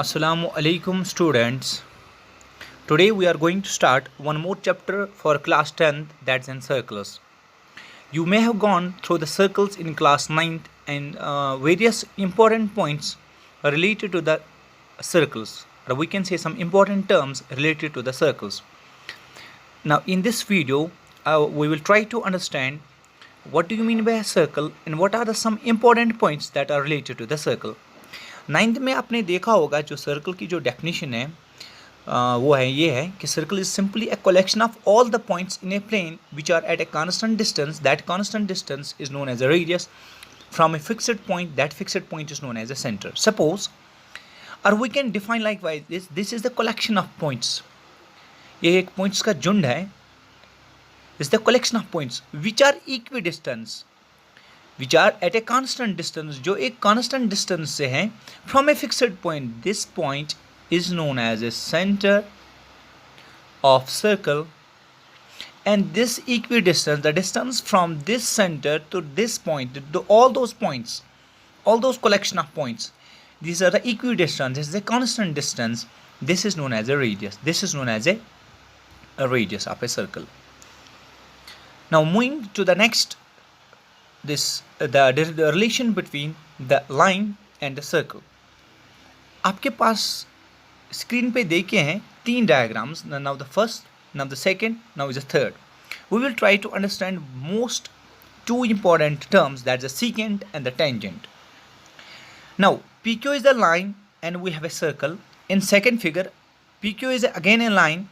Assalamu alaikum students. Today we are going to start one more chapter for class 10th, that's in circles. You may have gone through the circles in class 9th and various important points related to the circles, or we can say some important terms related to the circles. Now in this video we will try to understand what do you mean by a circle and what are the some important points that are related to the circle. Ninth में आपने देखा होगा जो circle की जो definition है वो है ये है कि circle is simply a collection of all the points in a plane which are at a constant distance. That constant distance is known as a radius from a fixed point. That fixed point is known as a centre. Suppose और we can define likewise this is the collection of points. ये एक points का झुंड है. Is the collection of points which are equi distance which are at a constant distance, जो एक constant distance से हैं from a fixed point. This point is known as a center of circle, and this equidistance, the distance from this center to this point, all those points, all those collection of points, these are the equidistance. This is a constant distance. This is known as a radius. This is known as a radius of a circle. Now moving to the next, the relation between the line and the circle. आपके पास screen पे देखे हैं तीन diagrams. Now the first, now the second, now is the third. We will try to understand most two important terms, that's the secant and the tangent. Now PQ is the line and we have a circle. In second figure, PQ is again a line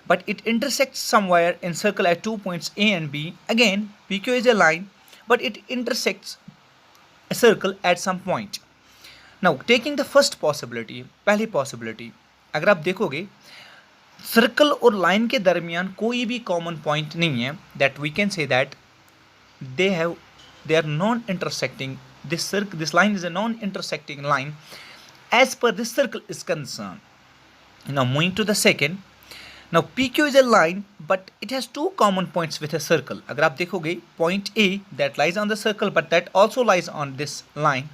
but it intersects somewhere in circle at 2 points A and B. Again PQ is a line but it intersects a circle at some point. Now taking the first possibility, पहली possibility, अगर आप देखोगे circle और line के दरमियान कोई भी common point नहीं है, that we can say that they are non-intersecting. This line is a non-intersecting line as per this circle is concerned. Now moving to the second. Now PQ is a line but it has two common points with a circle. अगर आप देखोगे point A that lies on the circle but that also lies on this line.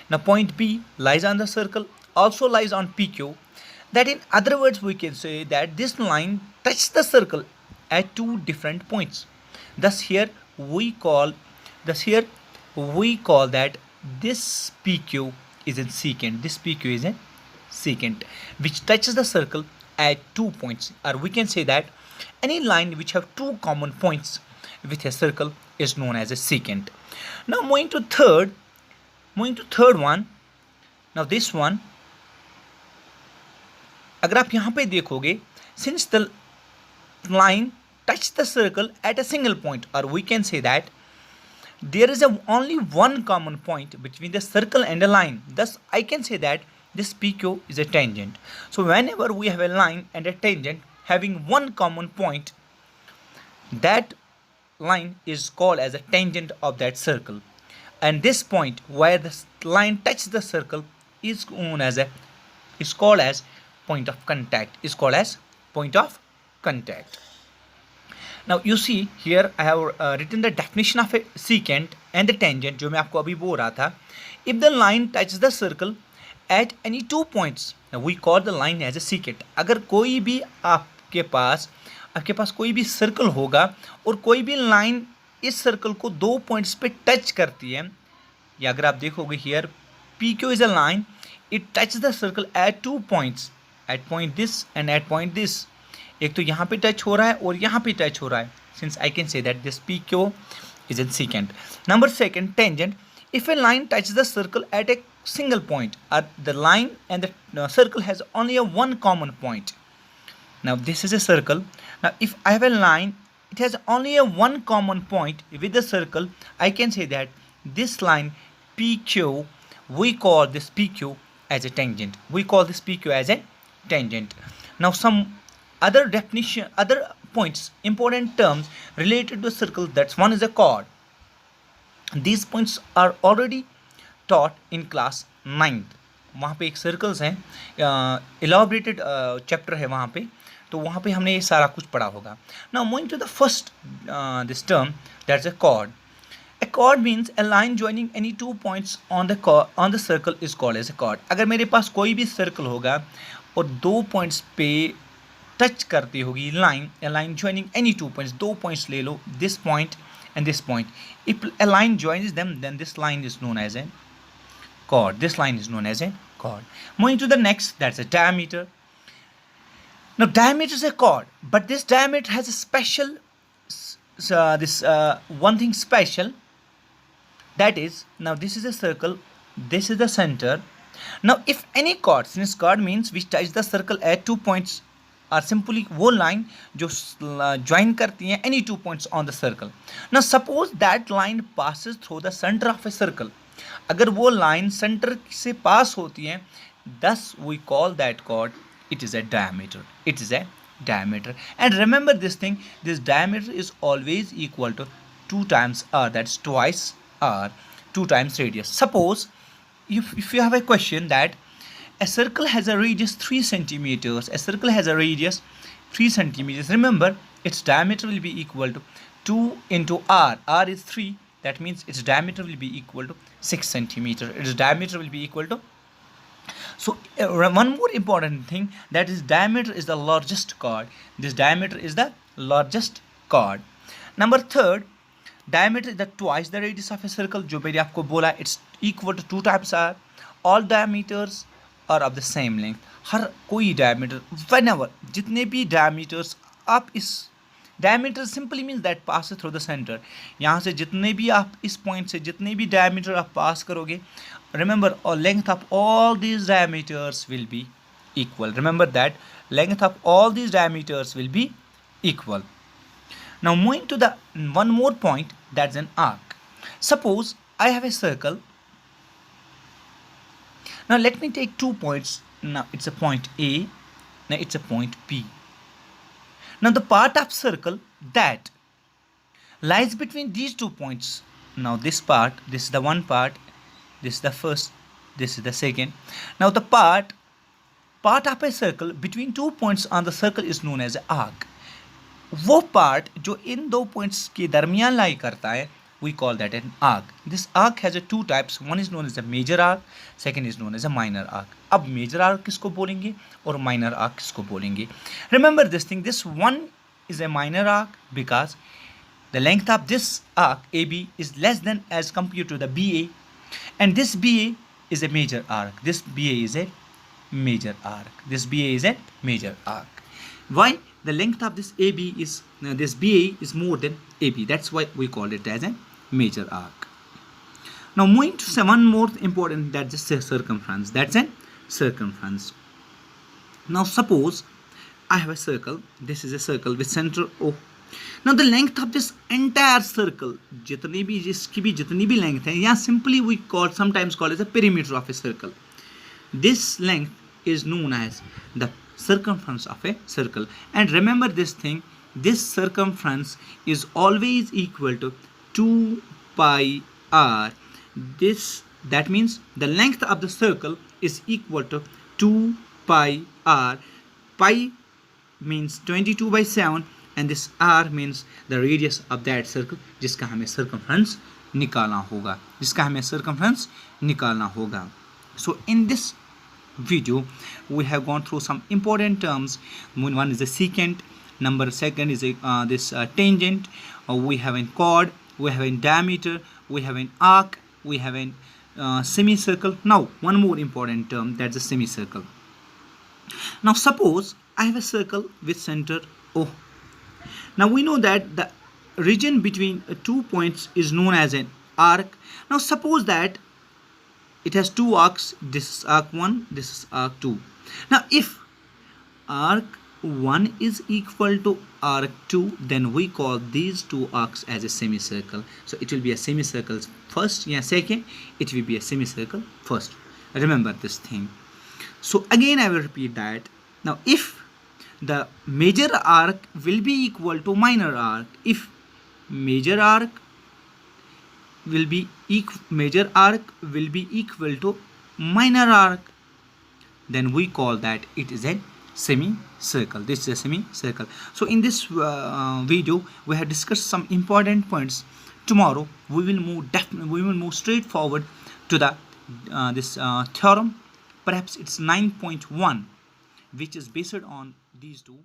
Now point B lies on the circle, also lies on PQ. That in other words we can say that this line touches the circle at two different points. Thus here we call that this PQ is a secant. This PQ is a secant which touches the circle at 2 points, or we can say that any line which have two common points with a circle is known as a secant. Now moving to third one. Now this one, अगर आप यहाँ पे देखोगे, since the line touches the circle at a single point, or we can say that there is only one common point between the circle and a line. Thus I can say that this PQ is a tangent. So whenever we have a line and a tangent having one common point, that line is called as a tangent of that circle. And this point where the line touches the circle is called as point of contact. Is called as point of contact. Now you see here I have written the definition of a secant and the tangent, जो मैं आपको अभी बोल रहा था. If the line touches the circle at any 2 points, we call the line as a secant. अगर कोई भी आपके पास कोई भी सर्कल होगा और कोई भी लाइन इस सर्कल को 2 पॉइंट्स पे टच करती है, या अगर आप देखोगे here PQ is a line, it touches the circle at 2 points, at point this and at point this. एक तो यहाँ पे टच हो रहा है और यहाँ पे टच हो रहा है. Since I can say that this PQ is a secant. Number second, tangent. If a line touches the circle at a single point, the line and the circle has only one common point. Now this is a circle. Now if I have a line, it has only one common point with the circle, I can say that this line PQ, we call this PQ as a tangent. We call this PQ as a tangent. Now some other definition, other points, important terms related to a circle, that's one is a chord. These points are already taught in class 9th. वहाँ पे एक circles हैं, elaborated chapter है वहाँ पे, तो वहाँ पे हमने ये सारा कुछ पढ़ा होगा. Now moving to the first this term, that's a chord. A chord means a line joining any two points on the circle is called as a chord. अगर मेरे पास कोई भी सर्कल होगा और दो पॉइंट्स पे टच करती होगी line, a line joining any two points, दो पॉइंट्स ले लो, this point and this point. If a line joins them, then this line is known as a chord. This line is known as a chord. Moving to the next, that's a diameter. Now diameter is a chord, but this diameter has a special one thing special, that is, now this is a circle, this is the center. Now if any chord, since chord means which touch the circle at 2 points, are simply वो line जो join करती हैं any 2 points on the circle. Now suppose that line passes through the center of a circle. अगर वो line center से pass होती है, thus we call that chord, it is a diameter. It is a diameter. And remember this thing, this diameter is always equal to 2 times r, that's twice r, 2 times radius. Suppose if you have a question that a circle has a radius 3 centimeters, a circle has a radius 3 centimeters, remember its diameter will be equal to 2 into r. R is 3, that means its diameter will be equal to 6 centimeters. Its diameter will be equal to, so one more important thing, that is diameter is the largest chord. This diameter is the largest chord. Number third, diameter is the twice the radius of a circle. जो मैंने आपको बोला, it's equal to 2 times r. All diameters are of the same length. हर कोई diameter, whenever, जितने भी diameters आप इस diameter simply means that passes through the center. यहाँ से जितने भी आप इस point से जितने भी diameter आप pass करोगे, remember length of all these diameters will be equal. Remember that length of all these diameters will be equal. Now moving to the one more point, that's an arc. Suppose I have a circle. Now let me take 2 points. Now it's a point A, now it's a point B. Now the part of circle that lies between these 2 points, now this part, this is the one part, this is the first, this is the second. Now the part of a circle between 2 points on the circle is known as arc. वो part जो इन दो points के दरमियान lie करता है, we call that an arc. This arc has a 2 types. One is known as a major arc, second is known as a minor arc. अब major arc किसको बोलेंगे और minor arc किसको बोलेंगे? Remember this thing, this one is a minor arc because the length of this arc AB is less than as compared to the BA, and this BA is a major arc. This BA is a major arc. This BA is a major arc. Why? The length of this AB is this BA is more than AB. That's why we call it as a major arc. Now moving to one more important, that's the circumference. That's a circumference. Now suppose I have a circle. This is a circle with center O. Now the length of this entire circle, जितनी भी जिसकी भी जितनी भी length है, यहाँ simply we sometimes call as a perimeter of a circle. This length is known as the circumference of a circle. And remember this thing, this circumference is always equal to 2 pi r. That means the length of the circle is equal to 2 pi r. Pi means 22/7 and this r means the radius of that circle जिसका हमें circumference निकालना होगा. So in this video we have gone through some important terms. One is the secant, second is this tangent, we have a chord, we have a diameter, we have an arc, we have a semicircle. Now one more important term, that's a semicircle. Now suppose I have a circle with center O. Now we know that the region between 2 points is known as an arc. Now suppose that it has 2 arcs, this is arc 1, this is arc 2. Now if arc 1 is equal to arc 2, then we call these 2 arcs as a semicircle. So it will be a semicircle first, second, it will be a semicircle first. Remember this thing. So again I will repeat that. Now if the major arc will be equal to minor arc, if major arc will be equal to minor arc, then we call that it is a semicircle. So in this video we have discussed some important points tomorrow we will move straight forward to the this theorem. Perhaps it's 9.1, which is based on these two